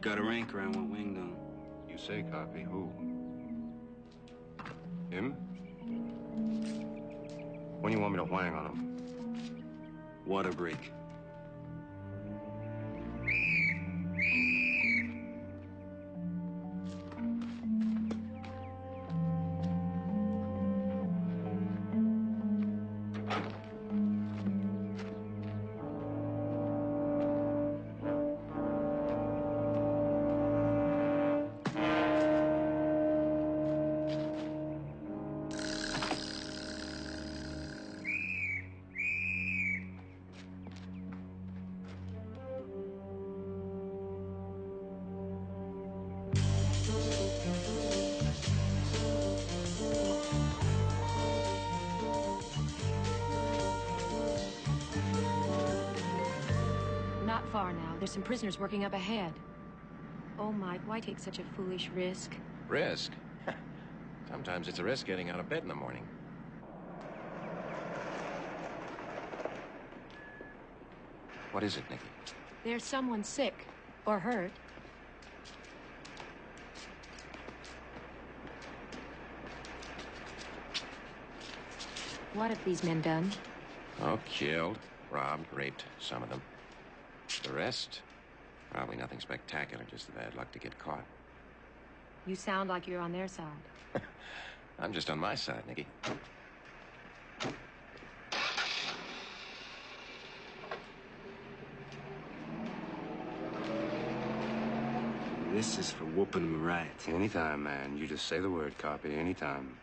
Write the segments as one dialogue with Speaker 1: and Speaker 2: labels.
Speaker 1: got a rancor I want winged on.
Speaker 2: You say, Copy. Who? Him? When you want me to whang on him?
Speaker 1: Water break.
Speaker 3: Not far now. There's some prisoners working up ahead. Oh, Mike, why take such a foolish risk?
Speaker 4: Risk? Sometimes it's a risk getting out of bed in the morning. What is it, Nicky?
Speaker 3: There's someone sick or hurt. What have these men done?
Speaker 4: Oh, killed, robbed, raped, some of them. The rest? Probably nothing spectacular, just the bad luck to get caught.
Speaker 3: You sound like you're on their side.
Speaker 4: I'm just on my side, Nicky.
Speaker 1: This is for whooping them right.
Speaker 2: Anytime, man. You just say the word, Copy. Anytime.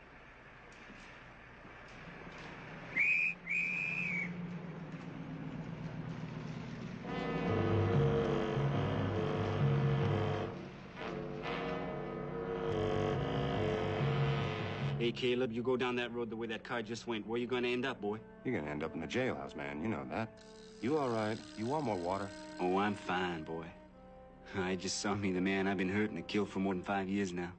Speaker 1: Hey, Caleb, you go down that road the way that car just went. Where you gonna end up, boy?
Speaker 2: You're gonna end up in the jailhouse, man. You know that. You all right? You want more water?
Speaker 1: Oh, I'm fine, boy. I just saw me the man I've been hurting and killed for more than 5 years now.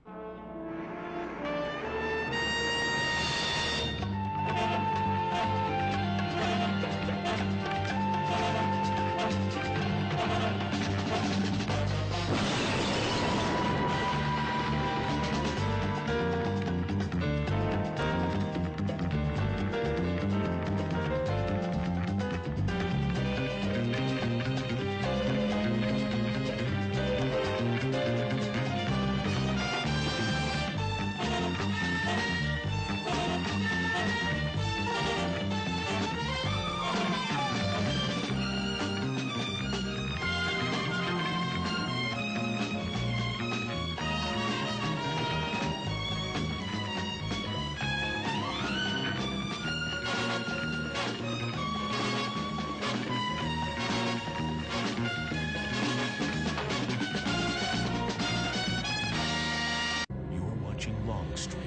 Speaker 5: You're watching Longstreet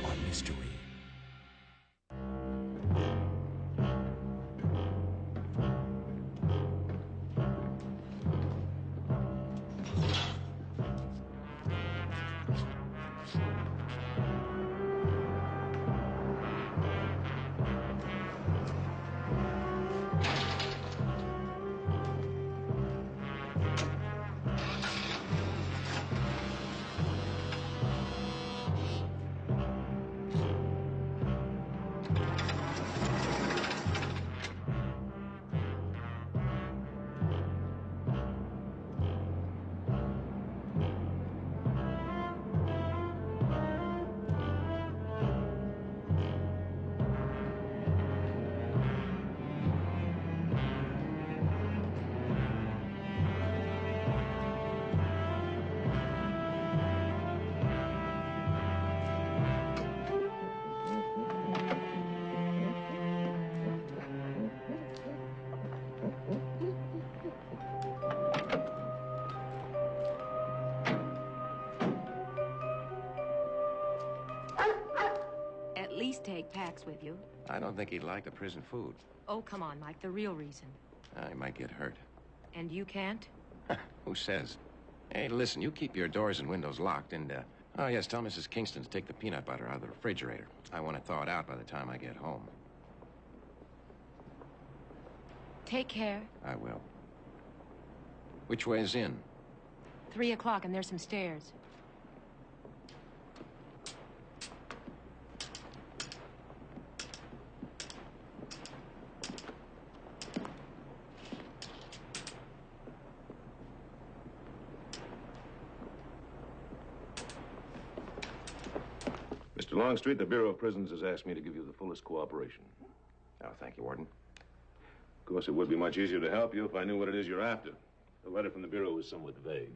Speaker 5: on Mystery.
Speaker 3: At least take Pax with you.
Speaker 4: I don't think he'd like the prison food.
Speaker 3: Oh, come on, Mike, the real reason.
Speaker 4: He might get hurt.
Speaker 3: And you can't?
Speaker 4: Who says? Hey, listen, you keep your doors and windows locked and, oh, yes, tell Mrs. Kingston to take the peanut butter out of the refrigerator. I want to thaw it out by the time I get home.
Speaker 3: Take care.
Speaker 4: I will. Which way is in?
Speaker 3: 3 o'clock, and there's some stairs.
Speaker 6: Mr. Longstreet, the Bureau of Prisons has asked me to give you the fullest cooperation.
Speaker 4: Oh, thank you, Warden.
Speaker 6: Of course, it would be much easier to help you if I knew what it is you're after. The letter from the Bureau was somewhat vague.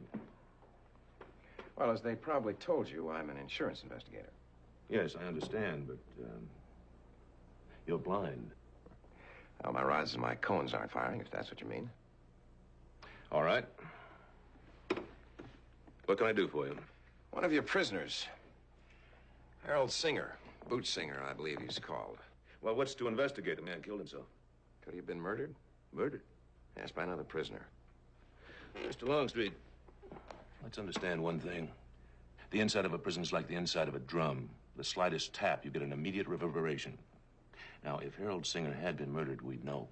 Speaker 4: Well, as they probably told you, I'm an insurance investigator.
Speaker 6: Yes, I understand, but, you're blind.
Speaker 4: Well, my rods and my cones aren't firing, if that's what you mean.
Speaker 6: All right. What can I do for you?
Speaker 4: One of your prisoners, Harold Singer, boot singer, I believe he's called.
Speaker 6: Well, what's to investigate? The man killed himself.
Speaker 4: Could he have been murdered?
Speaker 6: Murdered?
Speaker 4: Yes, by another prisoner.
Speaker 6: Mr. Longstreet, let's understand one thing. The inside of a prison's like the inside of a drum. The slightest tap, you get an immediate reverberation. Now, if Harold Singer had been murdered, we'd know.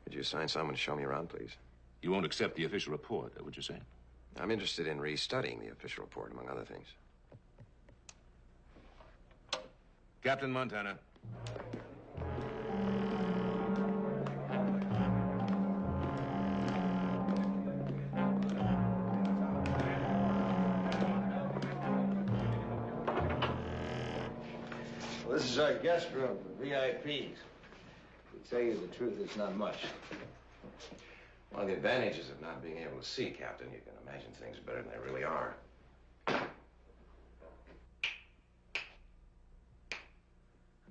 Speaker 4: Could you assign someone to show me around, please?
Speaker 6: You won't accept the official report, is that what you're saying?
Speaker 4: I'm interested in restudying the official report, among other things.
Speaker 6: Captain Montana.
Speaker 7: Well, this is our guest room for VIPs. To tell you the truth, it's not much.
Speaker 4: One of the advantages of not being able to see, Captain, you can imagine things better than they really are.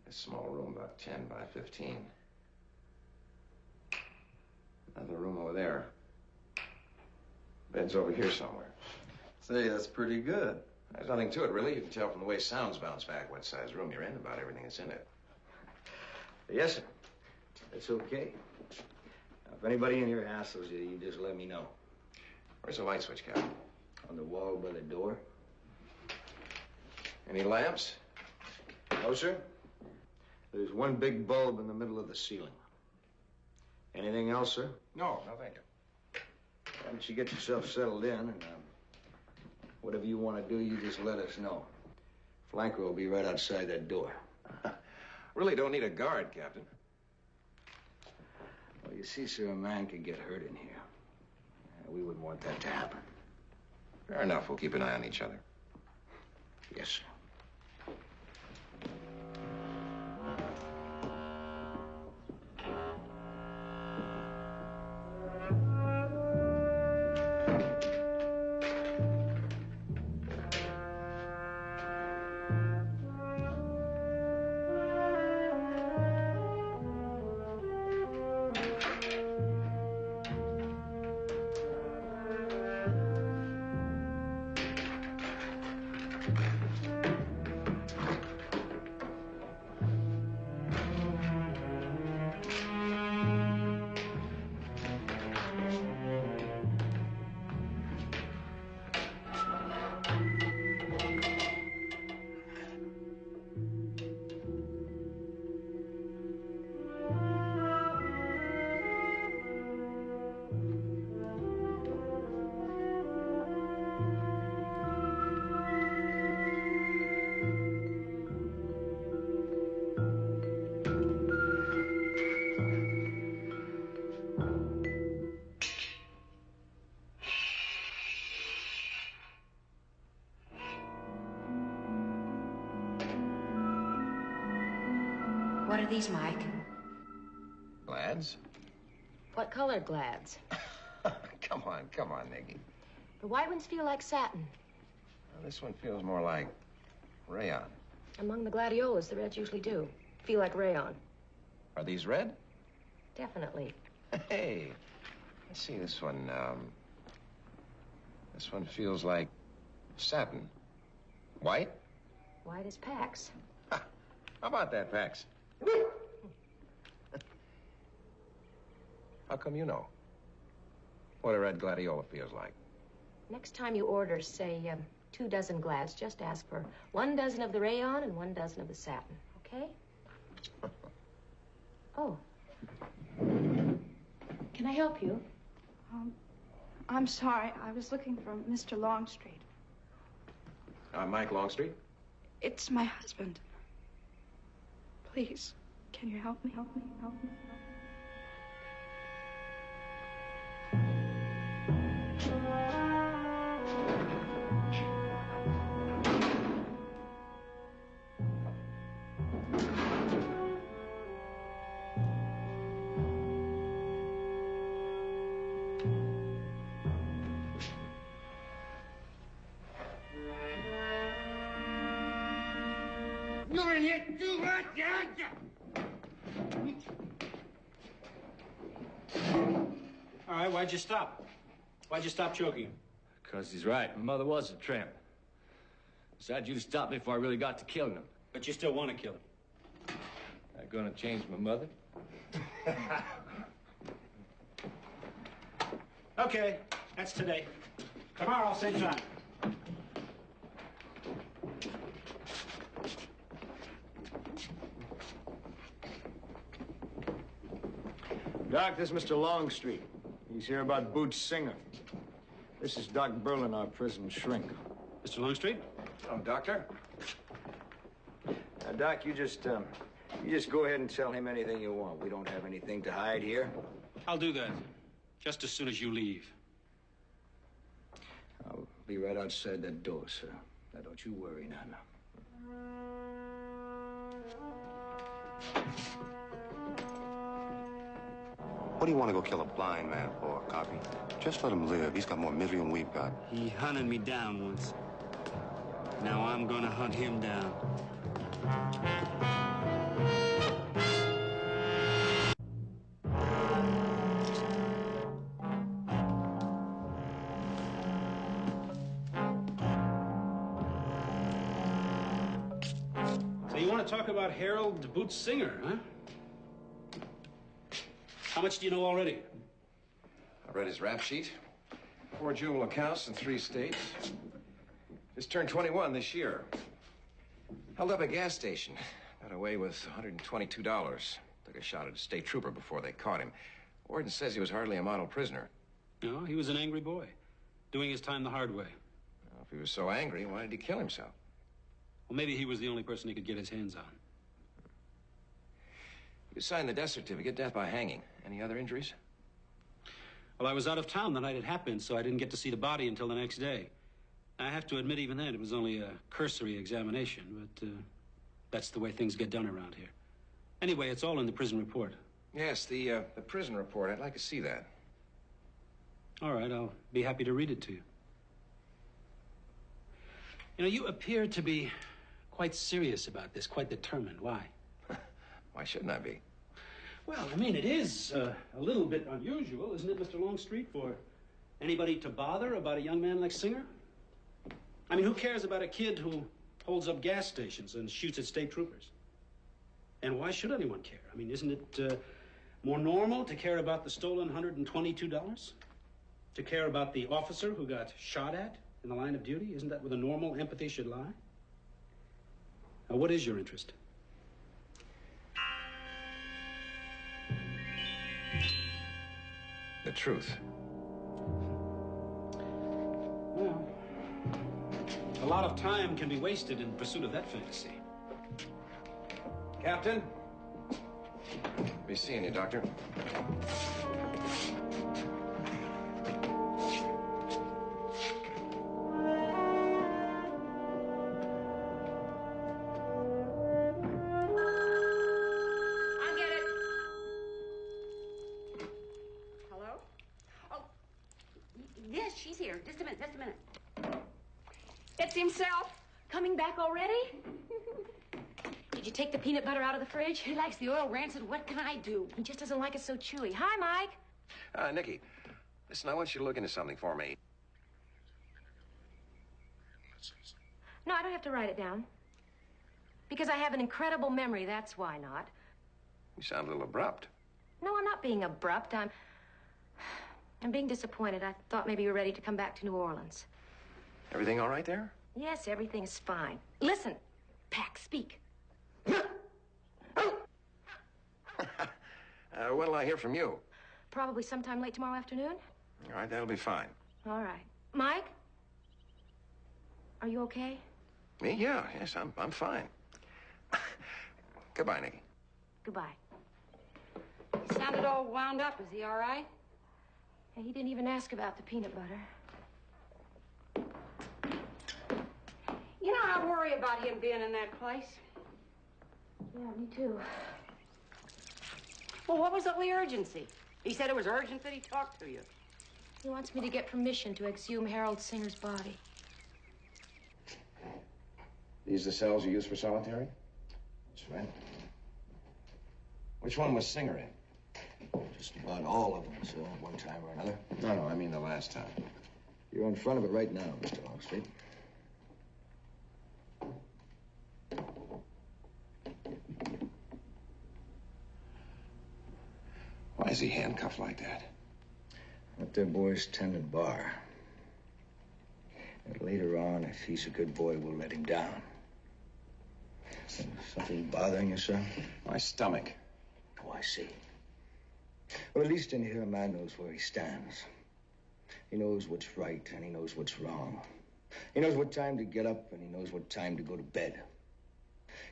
Speaker 4: This small room, about 10 by 15. Another room over there. Bed's over here somewhere.
Speaker 7: Say, that's pretty good.
Speaker 4: There's nothing to it, really. You can tell from the way sounds bounce back what size room you're in, about everything that's in it.
Speaker 7: Yes, sir. That's okay. Now, if anybody in here hassles you, you just let me know.
Speaker 4: Where's the light switch, Captain?
Speaker 7: On the wall by the door.
Speaker 4: Any lamps?
Speaker 7: No, sir. There's one big bulb in the middle of the ceiling. Anything else, sir?
Speaker 4: No, thank you.
Speaker 7: Why don't you get yourself settled in, and whatever you want to do, you just let us know. Flanker will be right outside that door.
Speaker 4: Really don't need a guard, Captain.
Speaker 7: Well, you see, sir, a man could get hurt in here. We wouldn't want that to happen.
Speaker 4: Fair enough. We'll keep an eye on each other.
Speaker 7: Yes, sir.
Speaker 3: What are these, Mike?
Speaker 4: Glads?
Speaker 3: What color glads?
Speaker 4: Come on, Nikki.
Speaker 3: The white ones feel like satin.
Speaker 4: Well, this one feels more like rayon.
Speaker 3: Among the gladiolas, the reds usually do. Feel like rayon.
Speaker 4: Are these red?
Speaker 3: Definitely.
Speaker 4: Hey, let's see this one. This one feels like satin. White?
Speaker 3: White as Pax.
Speaker 4: Ha. How about that, Pax? How come you know what a red gladiola feels like?
Speaker 3: Next time you order, say, 2 dozen glads, just ask for 1 dozen of the rayon and 1 dozen of the satin, okay? Oh. Can I help you?
Speaker 8: I'm sorry. I was looking for Mr. Longstreet.
Speaker 4: Mike Longstreet?
Speaker 8: It's my husband. Please, can you help me? Help me? Help me?
Speaker 9: All right, why'd you stop? Why'd you stop choking him?
Speaker 10: Because he's right. My mother was a tramp. Besides, you'd have stopped me before I really got to killing him.
Speaker 9: But you still want to kill him.
Speaker 10: Not gonna change my mother.
Speaker 9: Okay, that's today. Tomorrow, same time.
Speaker 7: Doc, this is Mr. Longstreet. He's here about Boots Singer. This is Doc Berlin, our prison shrink.
Speaker 9: Mr. Longstreet?
Speaker 2: Oh, Doctor?
Speaker 7: Now, Doc, you just go ahead and tell him anything you want. We don't have anything to hide here.
Speaker 9: I'll do that. Just as soon as you leave.
Speaker 7: I'll be right outside that door, sir. Now, don't you worry, none.
Speaker 2: What do you want to go kill a blind man for, Copy? Just let him live. He's got more misery than we've got.
Speaker 1: He hunted me down once. Now I'm gonna hunt him down.
Speaker 9: So you want to talk about Harold Boots Singer, huh? How much do you know already?
Speaker 4: I read his rap sheet. 4 juvenile accounts in 3 states. Just turned 21 this year. Held up a gas station. Got away with $122. Took a shot at a state trooper before they caught him. Warden says he was hardly a model prisoner.
Speaker 9: No, he was an angry boy. Doing his time the hard way.
Speaker 4: Well, if he was so angry, why did he kill himself?
Speaker 9: Well, maybe he was the only person he could get his hands on.
Speaker 4: You signed the death certificate, death by hanging. Any other injuries?
Speaker 9: Well, I was out of town the night it happened, so I didn't get to see the body until the next day. I have to admit, even then, it was only a cursory examination, but that's the way things get done around here. Anyway, it's all in the prison report.
Speaker 4: Yes, the prison report. I'd like to see that.
Speaker 9: All right, I'll be happy to read it to you. You know, you appear to be quite serious about this, quite determined. Why?
Speaker 4: Why shouldn't I be?
Speaker 9: Well, I mean, it is a little bit unusual, isn't it, Mr. Longstreet, for anybody to bother about a young man like Singer? I mean, who cares about a kid who holds up gas stations and shoots at state troopers? And why should anyone care? I mean, isn't it more normal to care about the stolen $122? To care about the officer who got shot at in the line of duty? Isn't that where the normal empathy should lie? Now, what is your interest?
Speaker 4: The truth.
Speaker 9: Well, a lot of time can be wasted in pursuit of that fantasy.
Speaker 4: Captain? Be seeing you, Doctor.
Speaker 3: Just a minute. It's himself. Coming back already? Did you take the peanut butter out of the fridge? He likes the oil rancid. What can I do? He just doesn't like it so chewy. Hi, Mike.
Speaker 4: Nikki, listen, I want you to look into something for me.
Speaker 3: No, I don't have to write it down. Because I have an incredible memory, that's why not.
Speaker 4: You sound a little abrupt.
Speaker 3: No, I'm not being abrupt. I'm being disappointed. I thought maybe you were ready to come back to New Orleans.
Speaker 4: Everything all right there?
Speaker 3: Yes, everything's fine. Listen, Pack, speak.
Speaker 4: When'll I hear from you?
Speaker 3: Probably sometime late tomorrow afternoon.
Speaker 4: All right, that'll be fine.
Speaker 3: All right. Mike? Are you okay?
Speaker 4: Me? Yeah, yes, I'm fine. Goodbye, Nicky.
Speaker 3: Goodbye. He sounded all wound up. Is he all right? Hey, he didn't even ask about the peanut butter. You know, I worry about him being in that place. Yeah, me too. Well, what was the urgency? He said it was urgent that he talked to you. He wants me to get permission to exhume Harold Singer's body.
Speaker 4: These the cells you use for solitary?
Speaker 7: That's right.
Speaker 4: Which one was Singer in?
Speaker 7: Just about all of them, sir, at one time or another.
Speaker 4: No, I mean the last time.
Speaker 7: You're in front of it right now, Mr. Longstreet.
Speaker 4: Why is he handcuffed like that?
Speaker 7: Let their boys tend the bar. And later on, if he's a good boy, we'll let him down. Something bothering you, sir?
Speaker 4: My stomach.
Speaker 7: Oh, I see. Well, at least in here, a man knows where he stands. He knows what's right and he knows what's wrong. He knows what time to get up and he knows what time to go to bed.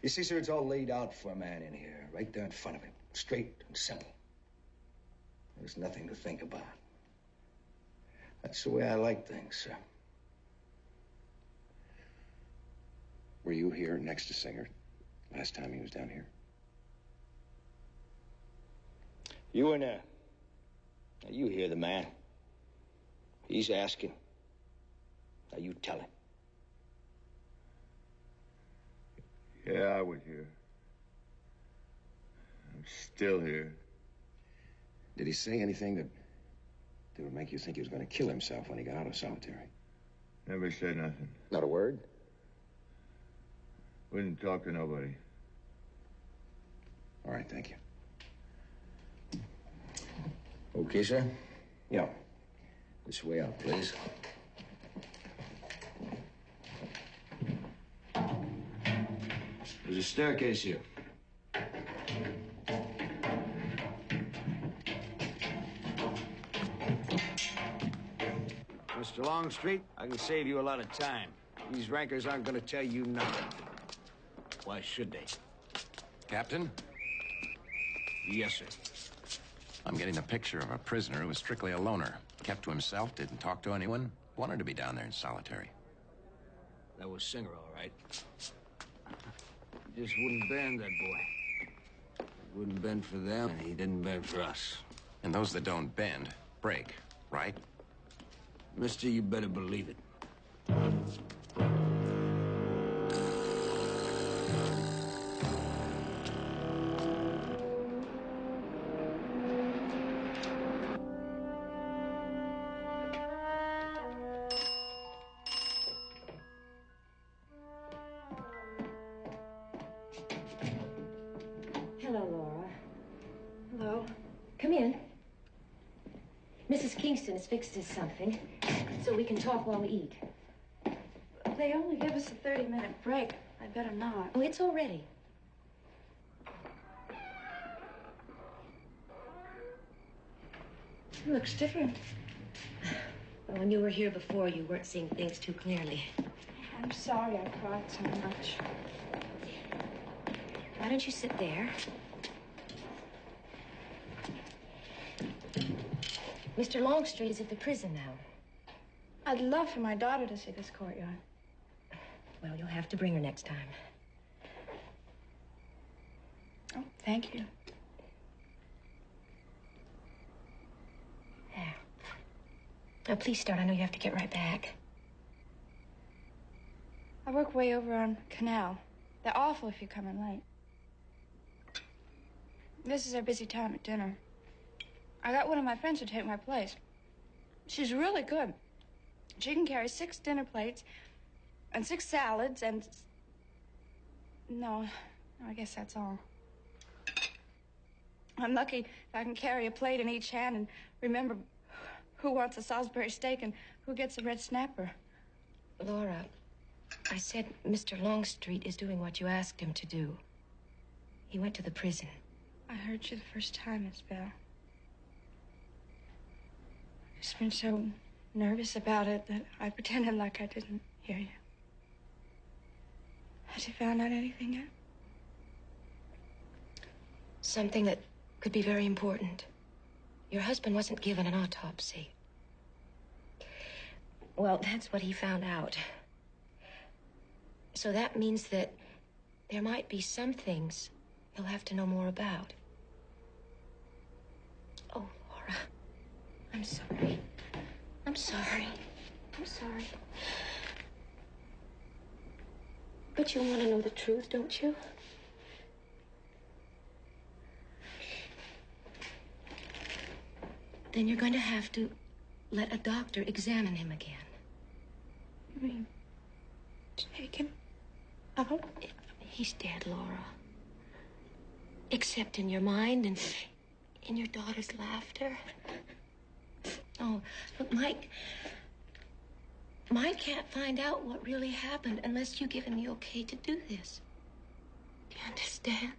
Speaker 7: You see, sir, it's all laid out for a man in here, right there in front of him, straight and simple. There's nothing to think about. That's the way I like things, sir.
Speaker 4: Were you here next to Singer last time he was down here?
Speaker 7: You were there. Now, you hear the man. He's asking. Now, you tell him.
Speaker 11: Yeah, I was here. I'm still here.
Speaker 4: Did he say anything that would make you think he was going to kill himself when he got out of solitary?
Speaker 11: Never said nothing.
Speaker 4: Not a word?
Speaker 11: Wouldn't talk to nobody.
Speaker 4: All right, thank you.
Speaker 7: Okay, sir?
Speaker 4: Yeah.
Speaker 7: This way out, please. There's a staircase here. Mr. Longstreet, I can save you a lot of time. These rankers aren't going to tell you nothing. Why should they?
Speaker 12: Captain?
Speaker 7: Yes, sir.
Speaker 12: I'm getting a picture of a prisoner who was strictly a loner. Kept to himself, didn't talk to anyone, wanted to be down there in solitary.
Speaker 7: That was Singer, all right. He just wouldn't bend, that boy. He wouldn't bend for them, and he didn't bend for us.
Speaker 12: And those that don't bend, break, right?
Speaker 7: Mister, you better believe it.
Speaker 3: Hello, Laura.
Speaker 8: Hello.
Speaker 3: Come in. Mrs. Kingston has fixed us something, so we can talk while we eat.
Speaker 8: They only give us a 30-minute break. I better not.
Speaker 3: Oh, it's all ready.
Speaker 8: It looks different.
Speaker 3: Well, when you were here before, you weren't seeing things too clearly.
Speaker 8: I'm sorry I cried so much.
Speaker 3: Why don't you sit there? Mr. Longstreet is at the prison now.
Speaker 8: I'd love for my daughter to see this courtyard.
Speaker 3: Well, you'll have to bring her next time.
Speaker 8: Oh, thank you.
Speaker 3: There. Now, please start. I know you have to get right back.
Speaker 8: I work way over on Canal. They're awful if you come in late. This is our busy time at dinner. I got one of my friends to take my place. She's really good. She can carry 6 dinner plates and 6 salads and... No, I guess that's all. I'm lucky if I can carry a plate in each hand and remember who wants a Salisbury steak and who gets a red snapper.
Speaker 3: Laura, I said Mr. Longstreet is doing what you asked him to do. He went to the prison.
Speaker 8: I heard you the first time, Miss Bell. It's been so nervous about it that I pretended like I didn't hear you. Has he found out anything yet?
Speaker 3: Something that could be very important. Your husband wasn't given an autopsy. Well, that's what he found out. So that means that there might be some things he'll have to know more about. Oh, Laura, I'm sorry. I'm sorry. I'm sorry. But you want to know the truth, don't you? Then you're going to have to let a doctor examine him again.
Speaker 8: You mean take him out?
Speaker 3: He's dead, Laura. Except in your mind and in your daughter's laughter. Oh, look, Mike can't find out what really happened unless you give him the okay to do this. Do you understand?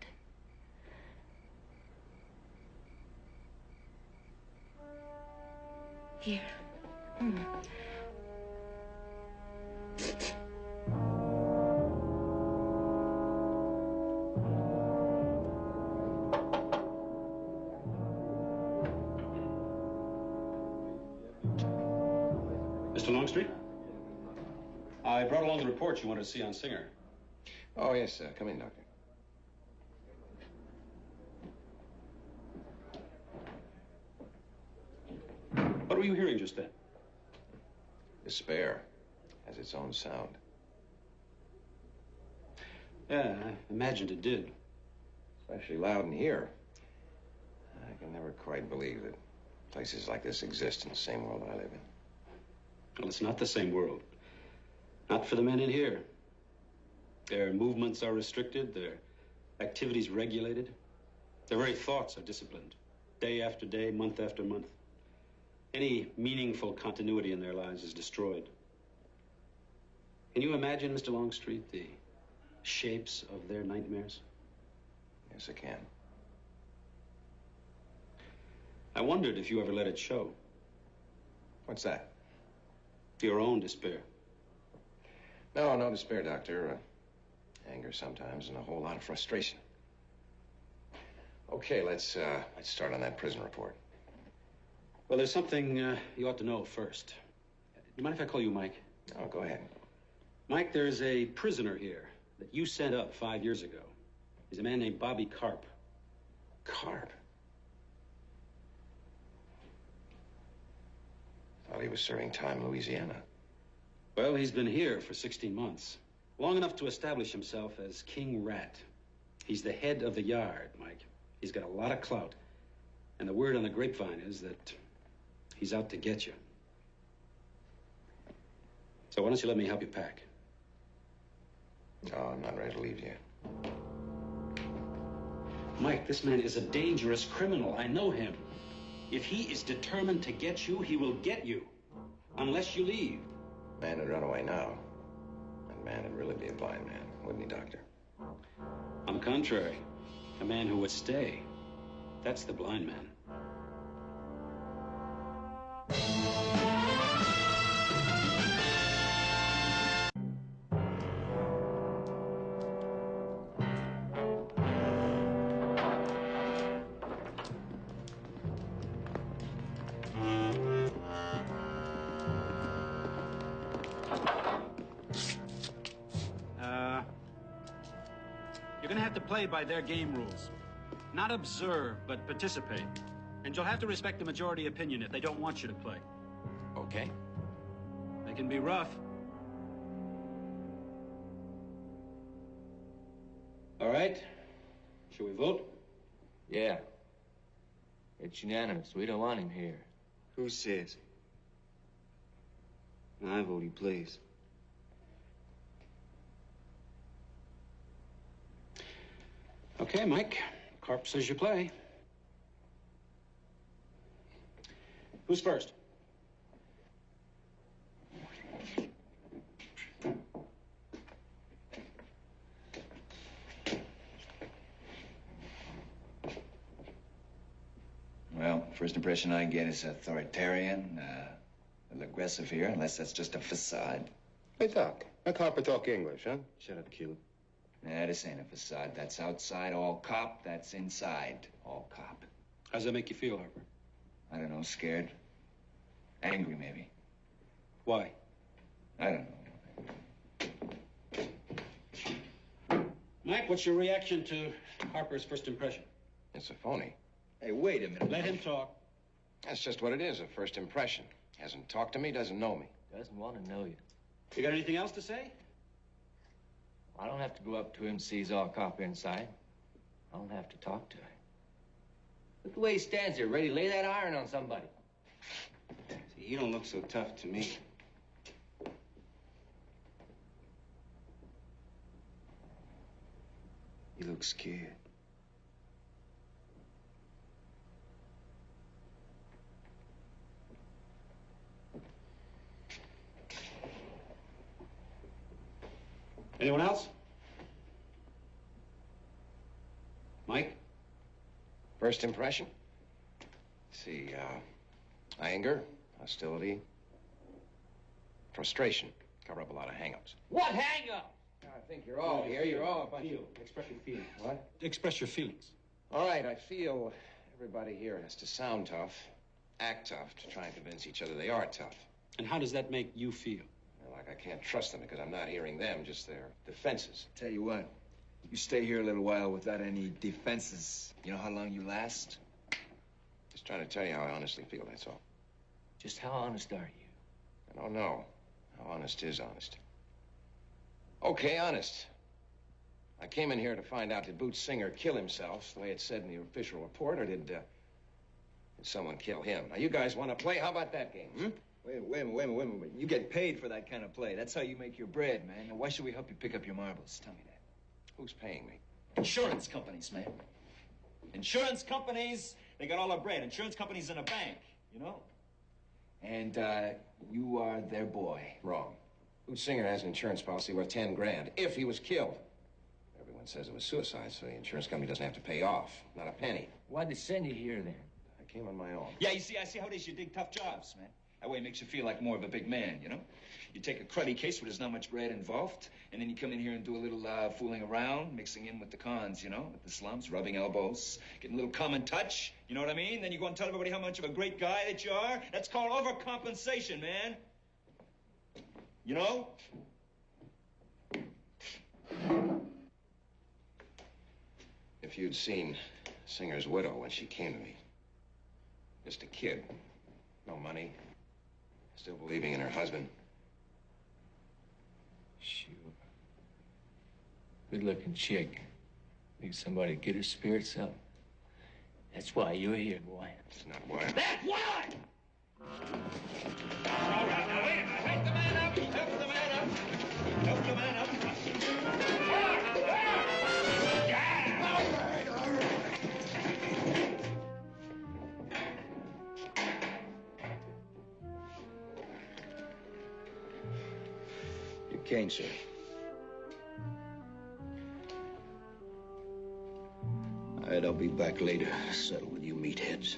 Speaker 3: Here.
Speaker 9: Mr. Longstreet? I brought along the report you wanted to see on Singer.
Speaker 4: Oh, yes, come in, Doctor.
Speaker 9: What were you hearing just then?
Speaker 4: Despair has its own sound.
Speaker 9: Yeah, I imagined it did.
Speaker 4: Especially loud in here. I can never quite believe that places like this exist in the same world I live in.
Speaker 9: Well, it's not the same world. Not for the men in here. Their movements are restricted, their activities regulated. Their very thoughts are disciplined, day after day, month after month. Any meaningful continuity in their lives is destroyed. Can you imagine, Mr. Longstreet, the shapes of their nightmares?
Speaker 4: Yes, I can.
Speaker 9: I wondered if you ever let it show.
Speaker 4: What's that?
Speaker 9: Your own despair.
Speaker 4: No, no despair, Doctor. Anger sometimes and a whole lot of frustration. Okay, let's start on that prison report.
Speaker 9: Well, there's something you ought to know first. You mind if I call you Mike?
Speaker 4: Oh, go ahead.
Speaker 9: Mike, there's a prisoner here that you sent up 5 years ago. He's a man named Bobby Carp.
Speaker 4: Carp? Thought he was serving time in Louisiana.
Speaker 9: Well, he's been here for 16 months. Long enough to establish himself as King Rat. He's the head of the yard, Mike. He's got a lot of clout. And the word on the grapevine is that he's out to get you. So why don't you let me help you pack?
Speaker 4: No, I'm not ready to leave yet.
Speaker 9: Mike, this man is a dangerous criminal. I know him. If he is determined to get you, he will get you. Unless you leave.
Speaker 4: Man would run away now. That man would really be a blind man, wouldn't he, Doctor?
Speaker 9: On the contrary, a man who would stay. That's the blind man. You're gonna have to play by their game rules. Not observe, but participate. And you'll have to respect the majority opinion if they don't want you to play.
Speaker 12: Okay.
Speaker 9: They can be rough. All right. Shall we vote?
Speaker 10: Yeah. It's unanimous. We don't want him here.
Speaker 1: Who says? I vote he plays.
Speaker 9: Okay, Mike. Carp says you play. Who's first?
Speaker 7: Well, first impression I get is authoritarian,
Speaker 13: A little aggressive here, unless that's just a facade.
Speaker 2: Hey, Doc. That copper talk English, huh?
Speaker 1: Shut up, Q.
Speaker 13: Nah, this ain't a facade. That's outside all cop. That's inside all cop.
Speaker 9: How's that make you feel, Harper?
Speaker 13: I don't know, scared. Angry, maybe.
Speaker 9: Why?
Speaker 13: I don't know.
Speaker 9: Mike, what's your reaction to Harper's first impression?
Speaker 4: It's a phony.
Speaker 13: Hey, wait a minute.
Speaker 9: Let him talk.
Speaker 4: That's just what it is, a first impression. Hasn't talked to me, doesn't know me.
Speaker 10: Doesn't want to know you.
Speaker 9: You got anything else to say?
Speaker 10: I don't have to go up to him, see he's all cop inside. I don't have to talk to him. Look the way he stands there, ready to lay that iron on somebody.
Speaker 1: See, you don't look so tough to me. You look scared.
Speaker 9: Anyone else? Mike?
Speaker 4: First impression? Let's see, anger, hostility, frustration. Cover up a lot of hang-ups.
Speaker 10: What hang-up?
Speaker 4: I think you're all here. You're all a bunch of...
Speaker 9: Express your feelings.
Speaker 4: What?
Speaker 9: Express your feelings.
Speaker 4: All right, I feel everybody here has to sound tough, act tough, to try and convince each other they are tough.
Speaker 9: And how does that make you feel?
Speaker 4: Like I can't trust them because I'm not hearing them, just their defenses.
Speaker 13: Tell you what, you stay here a little while without any defenses. You know how long you last?
Speaker 4: Just trying to tell you how I honestly feel, that's all.
Speaker 10: Just how honest are you?
Speaker 4: I don't know. How honest is honest? Okay, honest. I came in here to find out, did Boots Singer kill himself the way it said in the official report, or did someone kill him? Now, you guys want to play? How about that game, hmm?
Speaker 13: Wait a minute. You get paid for that kind of play. That's how you make your bread, man. Now, why should we help you pick up your marbles? Tell me that.
Speaker 4: Who's paying me?
Speaker 14: Insurance companies, man. Insurance companies, they got all our bread. Insurance companies in a bank, you know?
Speaker 13: And, you are their boy.
Speaker 4: Wrong. Boots Singer has an insurance policy worth 10 grand if he was killed. Everyone says it was suicide, so the insurance company doesn't have to pay off. Not a penny.
Speaker 10: Why'd they send you here, then?
Speaker 4: I came on my own.
Speaker 14: Yeah, you see, I see how it is. You dig tough jobs, man. That way it makes you feel like more of a big man, you know? You take a cruddy case where there's not much bread involved, and then you come in here and do a little fooling around, mixing in with the cons, you know, with the slums, rubbing elbows, getting a little common touch, you know what I mean? Then you go and tell everybody how much of a great guy that you are. That's called overcompensation, man. You know?
Speaker 4: If you'd seen Singer's widow when she came to me, just a kid, no money, still believing in her husband.
Speaker 10: Sure. Good-looking chick. Need somebody to get her spirits up. That's why you're here, boy.
Speaker 4: It's not why.
Speaker 14: That's why! All right, now wait a minute. Help the man up. Help the man up. Help the man up.
Speaker 7: Your cane, sir. All right, I'll be back later. Settle with you meatheads.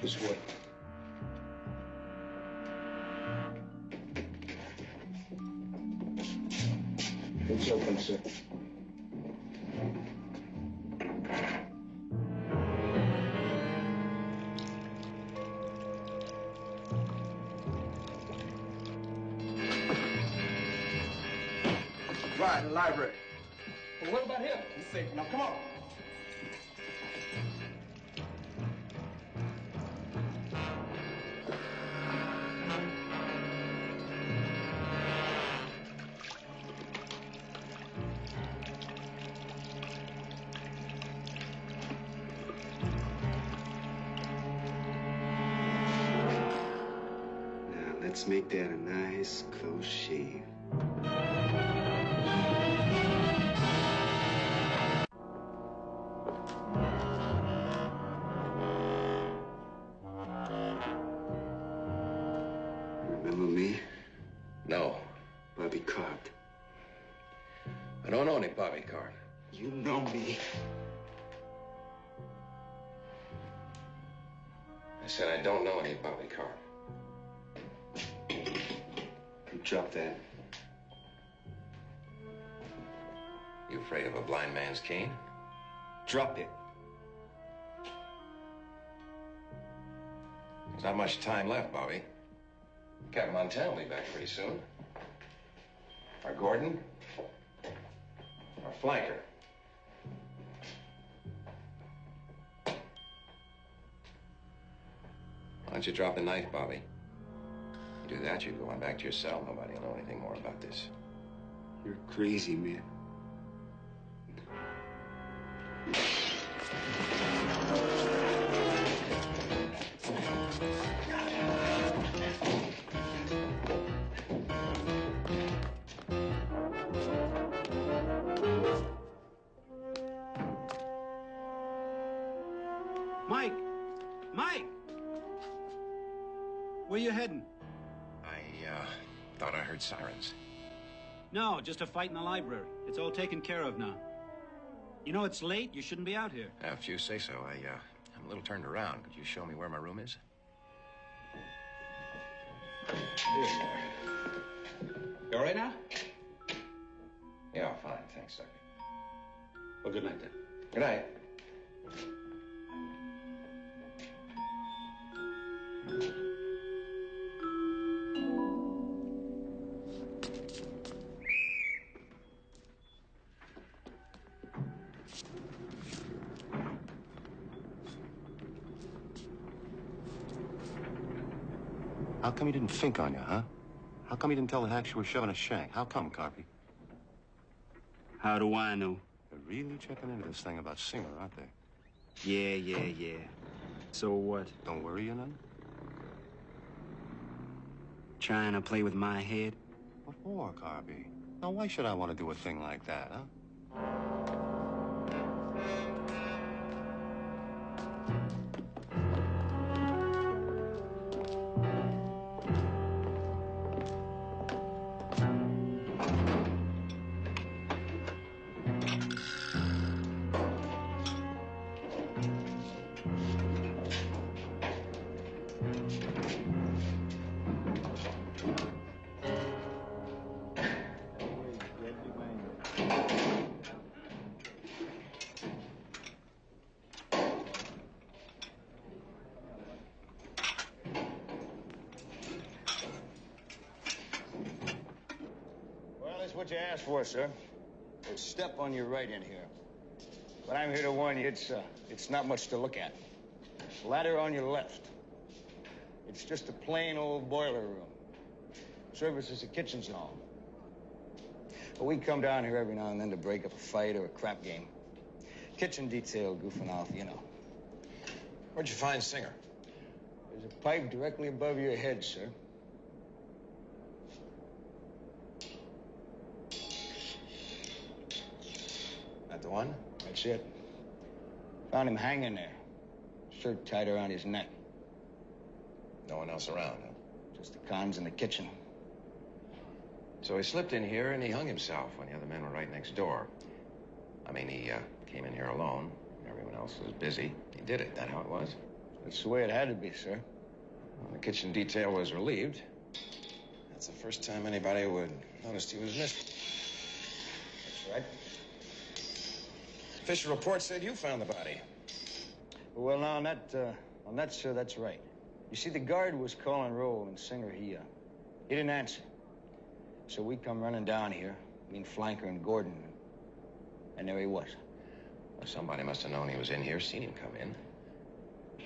Speaker 7: This way. It's open, sir.
Speaker 13: Right, the library.
Speaker 14: Well, what about him? He's safe. Now, come on.
Speaker 1: Now, let's make that a nice, close shave. Remember me?
Speaker 4: No.
Speaker 1: Bobby Cart.
Speaker 4: I don't know any Bobby Cart.
Speaker 1: You know me.
Speaker 12: said I don't know any Bobby Carp.
Speaker 2: Drop that.
Speaker 12: You afraid of a blind man's cane?
Speaker 2: Drop it.
Speaker 12: There's not much time left, Bobby. Captain Montana will be back pretty soon. Our Gordon, our flanker. Why don't you drop the knife, Bobby? You do that, you go on back to your cell. Nobody will know anything more about this.
Speaker 1: You're crazy, man.
Speaker 9: Mike! Mike! Where you heading?
Speaker 12: I thought I heard sirens.
Speaker 9: No, just a fight in the library. It's all taken care of now. You know it's late. You shouldn't be out here.
Speaker 12: If you say so, I'm a little turned around. Could you show me where my room is?
Speaker 4: You all right now?
Speaker 12: Yeah, fine. Thanks, Doctor.
Speaker 9: Well, good night, then.
Speaker 12: Good night.
Speaker 2: How come he didn't think on you, huh? How come he didn't tell the hacks you were shoving a shank? How come, Carpy?
Speaker 1: How do I know?
Speaker 2: They're really checking into this thing about Singer, aren't they?
Speaker 1: Yeah. So what?
Speaker 2: Don't worry you none?
Speaker 1: Trying to play with my head?
Speaker 2: What for, Carpy? Now, why should I want to do a thing like that, huh?
Speaker 7: What you asked for, sir. It's step on your right in here. But I'm here to warn you, it's not much to look at. Ladder on your left. It's just a plain old boiler room. Services the kitchens and all. But we come down here every now and then to break up a fight or a crap game. Kitchen detail goofing off, you know.
Speaker 12: Where'd you find Singer?
Speaker 7: There's a pipe directly above your head, sir.
Speaker 12: That the one?
Speaker 7: That's it. Found him hanging there. Shirt tied around his neck.
Speaker 12: No one else around, huh?
Speaker 7: Just the cons in the kitchen.
Speaker 12: So he slipped in here and he hung himself when the other men were right next door. I mean, he came in here alone. Everyone else was busy. He did it. That how it was?
Speaker 7: That's the way it had to be, sir.
Speaker 12: Well, the kitchen detail was relieved. That's the first time anybody would noticed he was missing.
Speaker 7: That's right.
Speaker 12: Official report said you found the body.
Speaker 7: Well, now, on that, sir, that's right. You see, the guard was calling roll, and Singer, he didn't answer. So we come running down here, me and Flanker and Gordon, and there he was.
Speaker 12: Well, somebody must have known he was in here, seen him come in.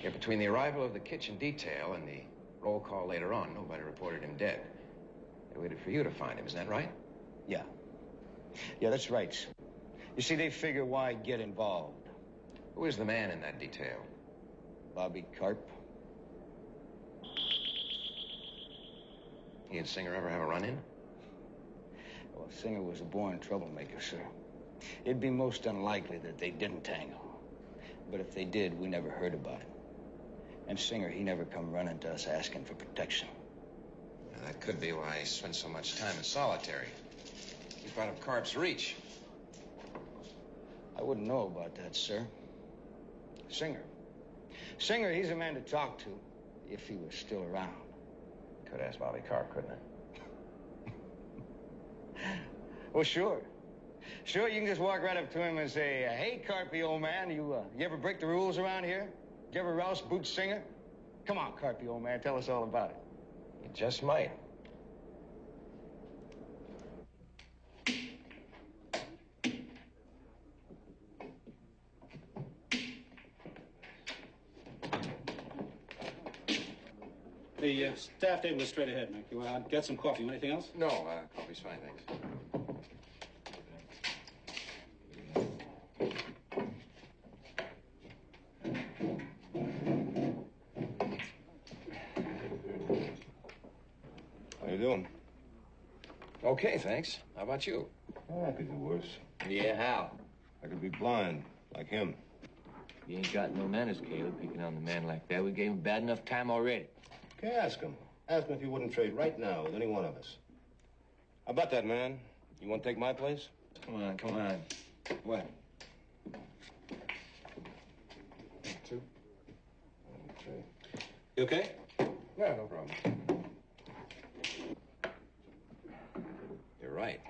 Speaker 12: Yet between the arrival of the kitchen detail and the roll call later on, nobody reported him dead. They waited for you to find him, isn't that right?
Speaker 7: Yeah. Yeah, that's right. You see, they figure why get involved.
Speaker 12: Who is the man in that detail?
Speaker 7: Bobby Carp.
Speaker 12: He and Singer ever have a run-in?
Speaker 7: Well, Singer was a born troublemaker, sir. It'd be most unlikely that they didn't tangle. But if they did, we never heard about it. And Singer, he never come running to us asking for protection.
Speaker 12: Now, that could be why he spent so much time in solitary. Keep out of Carp's reach.
Speaker 7: I wouldn't know about that, sir. Singer, he's a man to talk to. if he was still around.
Speaker 12: Could ask Bobby Carr, couldn't I?
Speaker 7: Well, sure. Sure, you can just walk right up to him and say, hey, Carpy, old man, you ever break the rules around here? You ever rouse Boots Singer? Come on, Carpy, old man, tell us all about it.
Speaker 12: You just might.
Speaker 9: The staff table is straight ahead, Mac. You get some coffee. Anything else?
Speaker 12: No, coffee's fine, thanks.
Speaker 2: How you doing?
Speaker 12: Okay, thanks. How about you?
Speaker 2: I could do worse.
Speaker 10: Yeah, how?
Speaker 2: I could be blind, like him.
Speaker 10: You ain't got no manners, Caleb, picking on the man like that. We gave him bad enough time already.
Speaker 2: Okay, ask him. Ask him if he wouldn't trade right now with any one of us. How about that, man? You want to take my place?
Speaker 13: Come on, come on. What?
Speaker 2: 2, 1, 3.
Speaker 9: You okay?
Speaker 2: Yeah, no problem.
Speaker 12: You're right.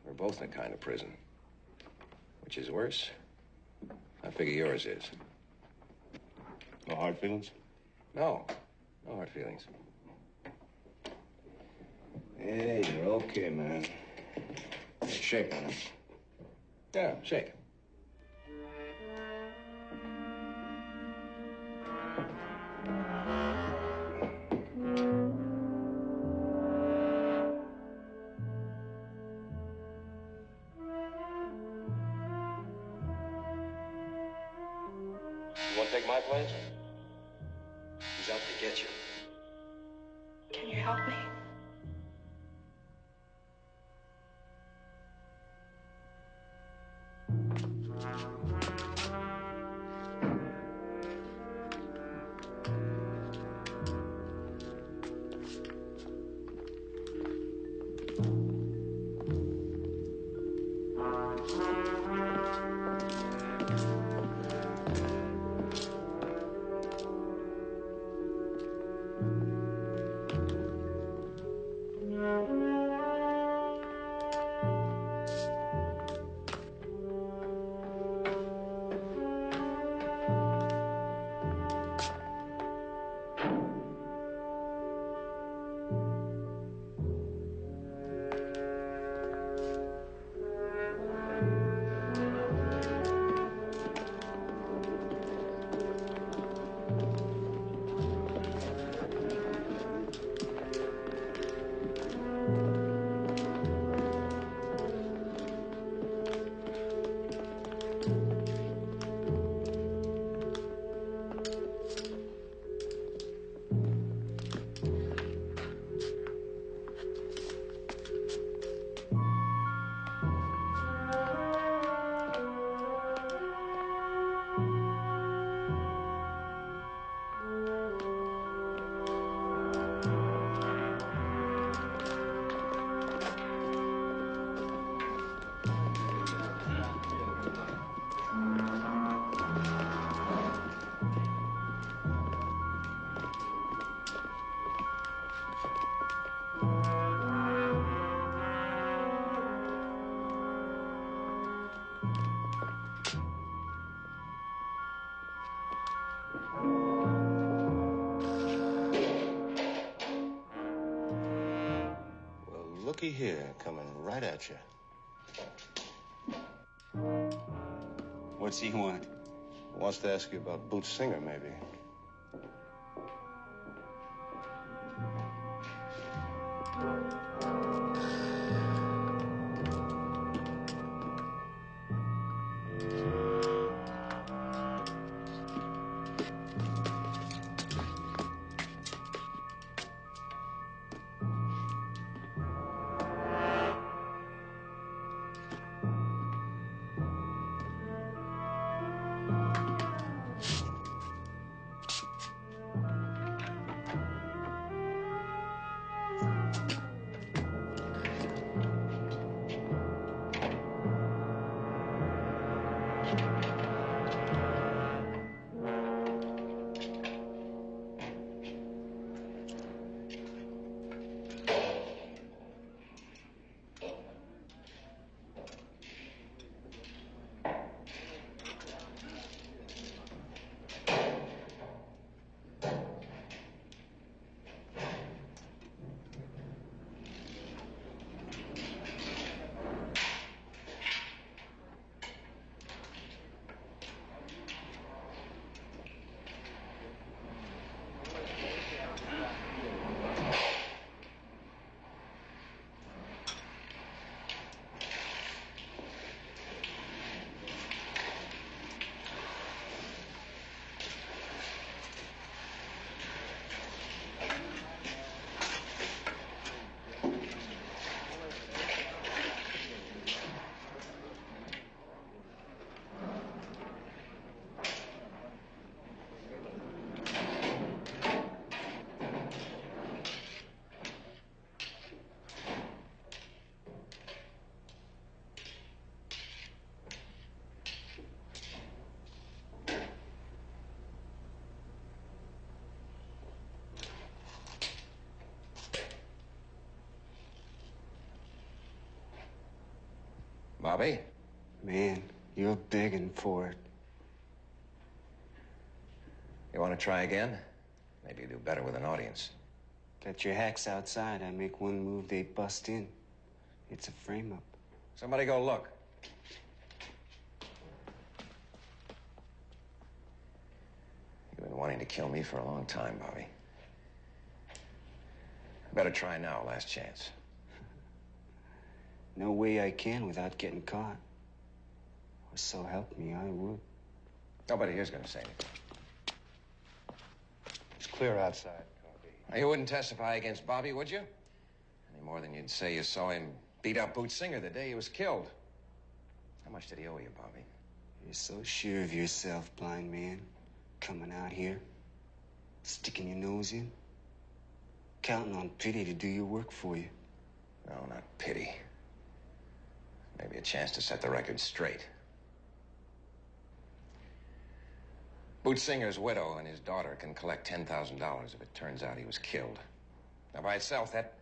Speaker 12: We're both in a kind of prison. Which is worse? I figure yours is.
Speaker 2: No hard feelings?
Speaker 12: No. No hard feelings.
Speaker 2: Hey, you're okay, man.
Speaker 12: Shake on it. Yeah, shake.
Speaker 2: You want to take my place?
Speaker 12: He's out to get you.
Speaker 8: Can you help me?
Speaker 2: Looky here, coming right at you.
Speaker 1: What's he want?
Speaker 2: Wants to ask you about Boots Singer, maybe.
Speaker 12: Bobby.
Speaker 1: Man, you're begging for it.
Speaker 12: You want to try again? Maybe you do better with an audience.
Speaker 1: Got your hacks outside. I make one move, they bust in. It's a frame-up.
Speaker 12: Somebody go look. You've been wanting to kill me for a long time, Bobby. You better try now, last chance.
Speaker 1: No way I can without getting caught. Or so help me, I would.
Speaker 12: Nobody here's gonna say anything.
Speaker 2: It's clear outside, Coffee.
Speaker 12: Now, you wouldn't testify against Bobby, would you? Any more than you'd say you saw him beat up Boots Singer the day he was killed. How much did he owe you, Bobby?
Speaker 1: You're so sure of yourself, blind man. Coming out here, sticking your nose in, counting on pity to do your work for you.
Speaker 12: No, not pity. Maybe a chance to set the record straight. Boots Singer's widow and his daughter can collect $10,000 if it turns out he was killed. Now, by itself, that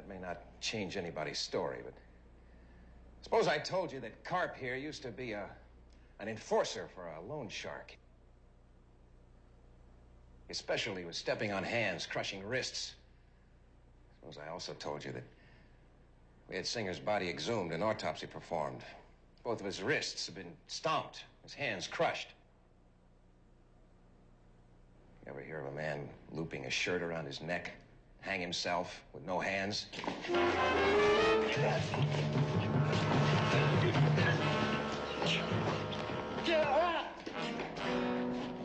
Speaker 12: may not change anybody's story, but suppose I told you that Carp here used to be an enforcer for a loan shark. His specialty was stepping on hands, crushing wrists. Suppose I also told you that we had Singer's body exhumed and autopsy performed. Both of his wrists have been stomped, his hands crushed. You ever hear of a man looping a shirt around his neck, hang himself with no hands?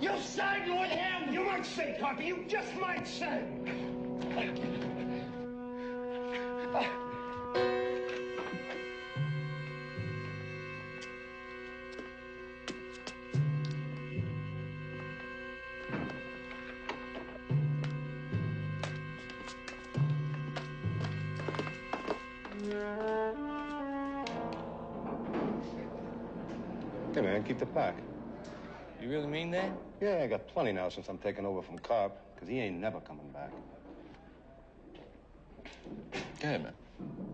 Speaker 15: You siding with him! You might say, Carpy, you just might say.
Speaker 2: Hey, man, keep the pack.
Speaker 10: You really mean that?
Speaker 2: Yeah, I got plenty now since I'm taking over from Carp, because he ain't never coming back.
Speaker 7: Go ahead, man.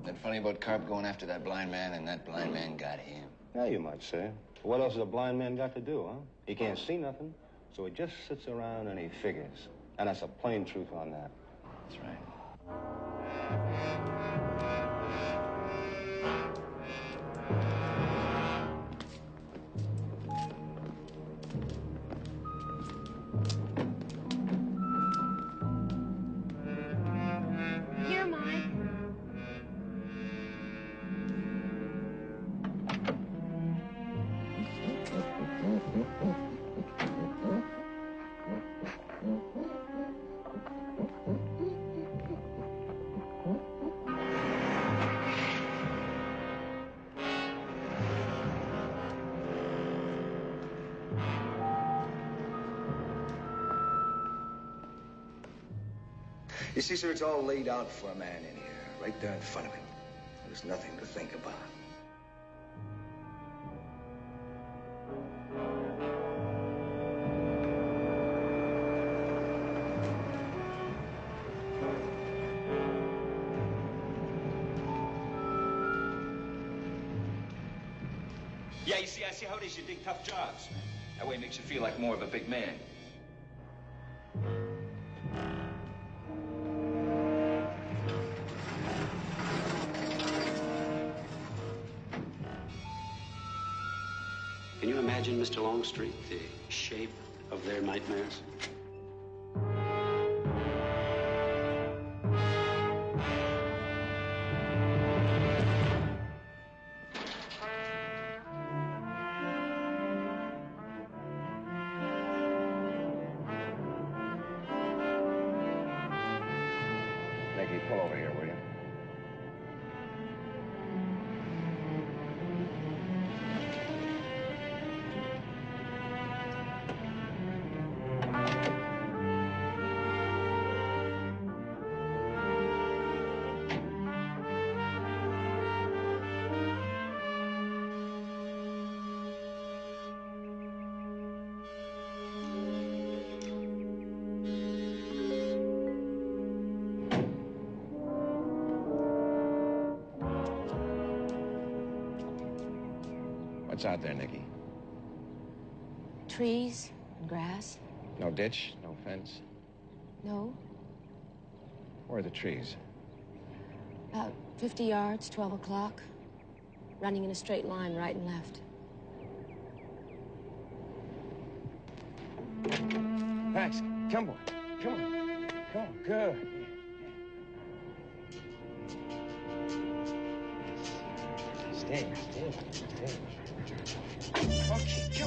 Speaker 7: That funny about Carp going after that blind man, and that blind man got him.
Speaker 2: Yeah, you might say. But what else has a blind man got to do, huh? He can't see nothing, so he just sits around and he figures. And that's a plain truth on that.
Speaker 7: That's right.
Speaker 3: Here, Mike.
Speaker 7: You see, sir, it's all laid out for a man in here, right there in front of him. There's nothing to think about.
Speaker 14: Yeah, you see, I see how it is. You dig tough jobs. That way it makes you feel like more of a big man.
Speaker 9: Can you imagine, Mr. Longstreet, the shape of their nightmares?
Speaker 12: Nicky, pull over here, will you? What's out there, Nicky?
Speaker 3: Trees and grass.
Speaker 12: No ditch, no fence.
Speaker 3: No.
Speaker 12: Where are the trees?
Speaker 3: About 50 yards, 12 o'clock. Running in a straight line, right and left.
Speaker 12: Max, come on. Come on. Come on. Good. Stay. Okay, come